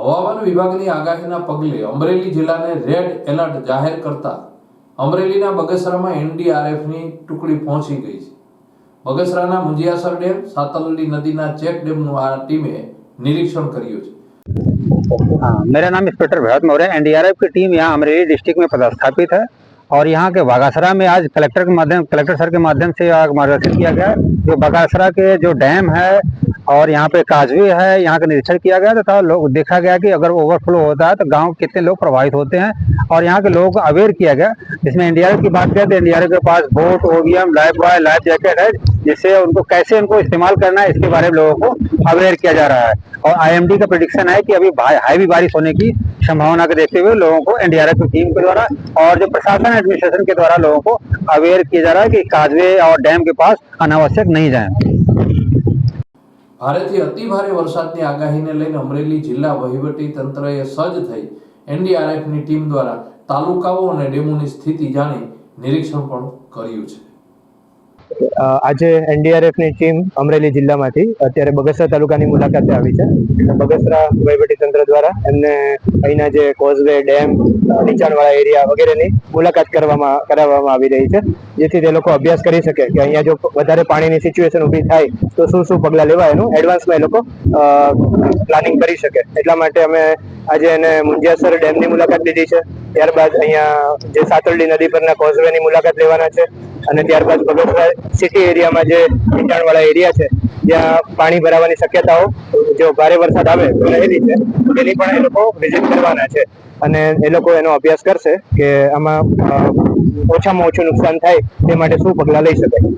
હવામાન વિભાગની આગાહીના પગલે અમરેલી જિલ્લાને રેડ એલર્ટ જાહેર કરતા અમરેલીના બગસરામાં એનડીઆરએફની ટુકડી પહોંચી ગઈ છે। બગસરાના મુંજિયાસર ડેમ, સાતલડી નદીના ચેક ડેમનું આ ટીમે નિરીક્ષણ કર્યું છે। हाँ, मेरा नाम इंस्पेक्टर भरत मौर्य। एनडीआरएफ की टीम यहाँ अमरेली डिस्ट्रिक्ट में पदस्थापित है और यहाँ के बागासरा में आज कलेक्टर सर के माध्यम से मार्गदर्शन किया गया। जो बागासरा के जो डैम है और यहाँ पे काजवे है, यहाँ का निरीक्षण किया गया तथा लोग देखा गया कि अगर ओवरफ्लो होता है तो गांव कितने लोग प्रभावित होते हैं और यहाँ के लोगों को अवेयर किया गया। जिसमें एनडीआरएफ की बात करें तो एनडीआरएफ के पास boat, OVM, lifebuoy, life jacket है, जिससे उनको कैसे उनको इस्तेमाल करना है इसके बारे में लोगों को अवेयर किया जा रहा है। और आईएमडी का प्रेडिक्शन है कि अभी हैवी बारिश होने की संभावना को देखते हुए लोगों को एनडीआरएफ की टीम के द्वारा और जो प्रशासन एडमिनिस्ट्रेशन के द्वारा लोगों को अवेयर किया जा रहा है कि काजवे और डैम के पास अनावश्यक नहीं जाएं। ભારેથી અતિ ભારે વરસાદની આગાહીને લઈને અમરેલી જિલ્લા વહીવટી તંત્રએ સજ્જ થઈ એનડીઆરએફની ટીમ દ્વારા તાલુકાઓ અને ડેમોની સ્થિતિ જાણી નિરીક્ષણ પણ કર્યું છે। આજે એનડીઆરએફની ટીમ અમરેલી જિલ્લામાંથી અત્યારે બગસરા તાલુકાની મુલાકાતે આવી છે। બગસરા વહીવટી તંત્ર દ્વારા એમને અહીંના જે કોઝવે, ડેમ, નીચાણવાળા એરિયા વગેરેની મુલાકાત કરાવવામાં આવી રહી છે, જેથી તે લોકો અભ્યાસ કરી શકે કે અહીંયા જો વધારે પાણીની સિચ્યુએશન ઊભી થાય તો શું શું પગલાં લેવાય એનું એડવાન્સમાં એ લોકો પ્લાનિંગ કરી શકે। એટલા માટે અમે આજે એને મુંજિયાસર ડેમની મુલાકાત લીધી છે, ત્યારબાદ અહીંયા જે સાતલડી નદી પરના કોઝવેની મુલાકાત લેવાના છે અને ત્યારબાદ બગસરા સિટી એરિયામાં જે નીચાણવાળા એરિયા છે જ્યાં પાણી ભરાવાની શક્યતાઓ જો ભારે વરસાદ આવે તો રહેલી છે, તેની પણ એ લોકો વિઝિટ કરવાના છે અને એ લોકો એનો અભ્યાસ કરશે કે આમાં ઓછામાં ઓછું નુકસાન થાય તે માટે શું પગલાં લઈ શકાય।